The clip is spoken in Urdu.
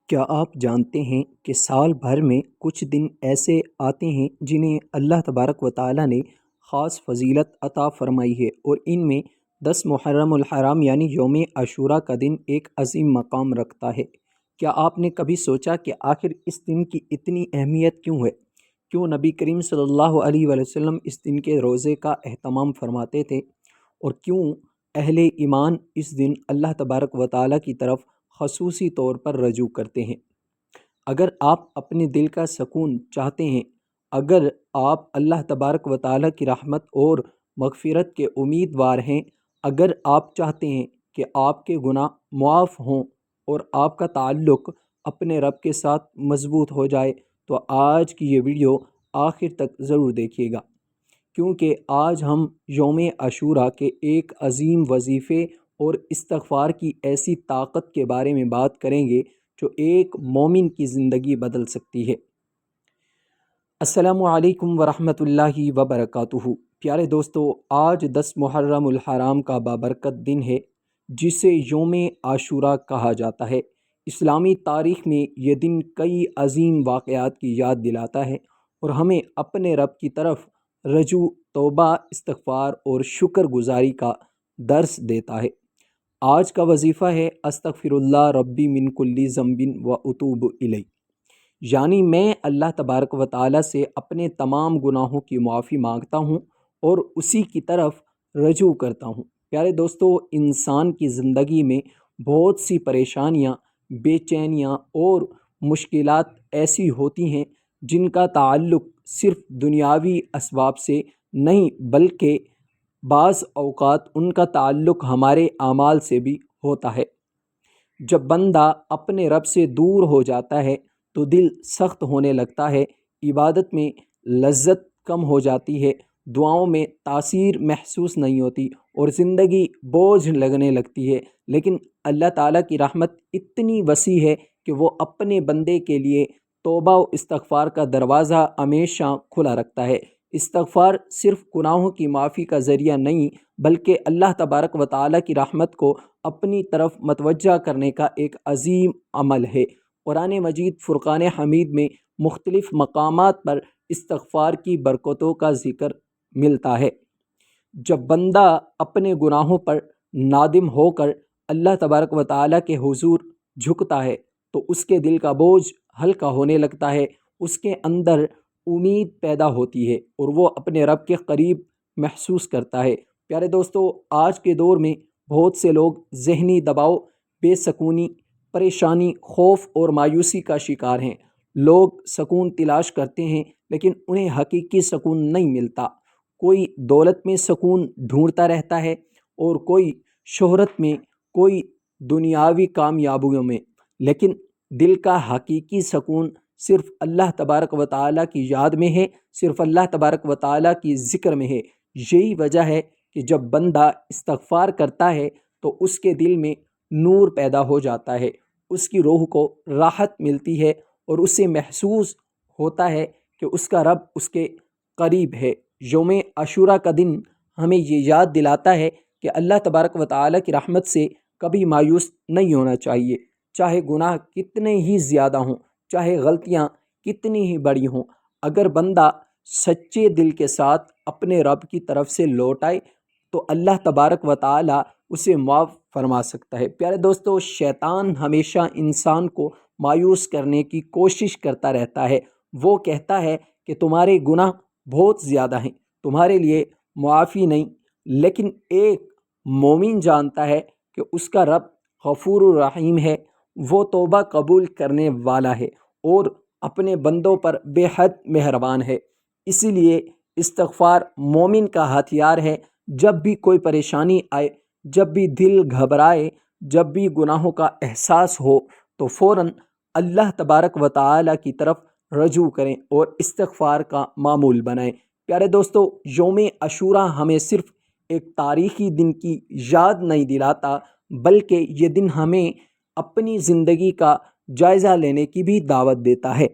کیا آپ جانتے ہیں کہ سال بھر میں کچھ دن ایسے آتے ہیں جنہیں اللہ تبارک و تعالیٰ نے خاص فضیلت عطا فرمائی ہے، اور ان میں 10 محرم الحرام یعنی یوم عاشوراء کا دن ایک عظیم مقام رکھتا ہے۔ کیا آپ نے کبھی سوچا کہ آخر اس دن کی اتنی اہمیت کیوں ہے؟ کیوں نبی کریم صلی اللہ علیہ وآلہ وسلم اس دن کے روزے کا اہتمام فرماتے تھے، اور کیوں اہل ایمان اس دن اللہ تبارک و تعالیٰ کی طرف خصوصی طور پر رجوع کرتے ہیں؟ اگر آپ اپنے دل کا سکون چاہتے ہیں، اگر آپ اللہ تبارک و تعالیٰ کی رحمت اور مغفرت کے امیدوار ہیں، اگر آپ چاہتے ہیں کہ آپ کے گناہ معاف ہوں اور آپ کا تعلق اپنے رب کے ساتھ مضبوط ہو جائے، تو آج کی یہ ویڈیو آخر تک ضرور دیکھیے گا، کیونکہ آج ہم یوم عاشوراء کے ایک عظیم وظیفے اور استغفار کی ایسی طاقت کے بارے میں بات کریں گے جو ایک مومن کی زندگی بدل سکتی ہے۔ السلام علیکم ورحمۃ اللہ وبرکاتہ۔ پیارے دوستو، آج 10 محرم الحرام کا بابرکت دن ہے، جسے یوم عاشوراء کہا جاتا ہے۔ اسلامی تاریخ میں یہ دن کئی عظیم واقعات کی یاد دلاتا ہے اور ہمیں اپنے رب کی طرف رجوع، توبہ، استغفار اور شکر گزاری کا درس دیتا ہے۔ آج کا وظیفہ ہے استغفر اللہ ربی من کل ذنب و اتوب الیہ، یعنی میں اللہ تبارک و تعالیٰ سے اپنے تمام گناہوں کی معافی مانگتا ہوں اور اسی کی طرف رجوع کرتا ہوں۔ پیارے دوستو، انسان کی زندگی میں بہت سی پریشانیاں، بے چینیاں اور مشکلات ایسی ہوتی ہیں جن کا تعلق صرف دنیاوی اسباب سے نہیں، بلکہ بعض اوقات ان کا تعلق ہمارے اعمال سے بھی ہوتا ہے۔ جب بندہ اپنے رب سے دور ہو جاتا ہے تو دل سخت ہونے لگتا ہے، عبادت میں لذت کم ہو جاتی ہے، دعاؤں میں تاثیر محسوس نہیں ہوتی اور زندگی بوجھ لگنے لگتی ہے۔ لیکن اللہ تعالیٰ کی رحمت اتنی وسیع ہے کہ وہ اپنے بندے کے لیے توبہ و استغفار کا دروازہ ہمیشہ کھلا رکھتا ہے۔ استغفار صرف گناہوں کی معافی کا ذریعہ نہیں، بلکہ اللہ تبارک و تعالیٰ کی رحمت کو اپنی طرف متوجہ کرنے کا ایک عظیم عمل ہے۔ قرآن مجید فرقان حمید میں مختلف مقامات پر استغفار کی برکتوں کا ذکر ملتا ہے۔ جب بندہ اپنے گناہوں پر نادم ہو کر اللہ تبارک و تعالیٰ کے حضور جھکتا ہے تو اس کے دل کا بوجھ ہلکا ہونے لگتا ہے، اس کے اندر امید پیدا ہوتی ہے اور وہ اپنے رب کے قریب محسوس کرتا ہے۔ پیارے دوستو، آج کے دور میں بہت سے لوگ ذہنی دباؤ، بے سکونی، پریشانی، خوف اور مایوسی کا شکار ہیں۔ لوگ سکون تلاش کرتے ہیں لیکن انہیں حقیقی سکون نہیں ملتا۔ کوئی دولت میں سکون ڈھونڈتا رہتا ہے اور کوئی شہرت میں، کوئی دنیاوی کامیابیوں میں، لیکن دل کا حقیقی سکون صرف اللہ تبارک و تعالیٰ کی یاد میں ہے، صرف اللہ تبارک و تعالیٰ کی ذکر میں ہے۔ یہی وجہ ہے کہ جب بندہ استغفار کرتا ہے تو اس کے دل میں نور پیدا ہو جاتا ہے، اس کی روح کو راحت ملتی ہے اور اسے محسوس ہوتا ہے کہ اس کا رب اس کے قریب ہے۔ یوم عاشوراء کا دن ہمیں یہ یاد دلاتا ہے کہ اللہ تبارک و تعالیٰ کی رحمت سے کبھی مایوس نہیں ہونا چاہیے، چاہے گناہ کتنے ہی زیادہ ہوں، چاہے غلطیاں کتنی ہی بڑی ہوں۔ اگر بندہ سچے دل کے ساتھ اپنے رب کی طرف سے لوٹ آئے تو اللہ تبارک و تعالیٰ اسے معاف فرما سکتا ہے۔ پیارے دوستو، شیطان ہمیشہ انسان کو مایوس کرنے کی کوشش کرتا رہتا ہے۔ وہ کہتا ہے کہ تمہارے گناہ بہت زیادہ ہیں، تمہارے لیے معافی نہیں، لیکن ایک مومن جانتا ہے کہ اس کا رب غفور الرحیم ہے، وہ توبہ قبول کرنے والا ہے اور اپنے بندوں پر بے حد مہربان ہے۔ اسی لیے استغفار مومن کا ہتھیار ہے۔ جب بھی کوئی پریشانی آئے، جب بھی دل گھبرائے، جب بھی گناہوں کا احساس ہو تو فوراً اللہ تبارک و تعالیٰ کی طرف رجوع کریں اور استغفار کا معمول بنائیں۔ پیارے دوستو، یوم عاشوراء ہمیں صرف ایک تاریخی دن کی یاد نہیں دلاتا، بلکہ یہ دن ہمیں اپنی زندگی کا جائزہ لینے کی بھی دعوت دیتا ہے۔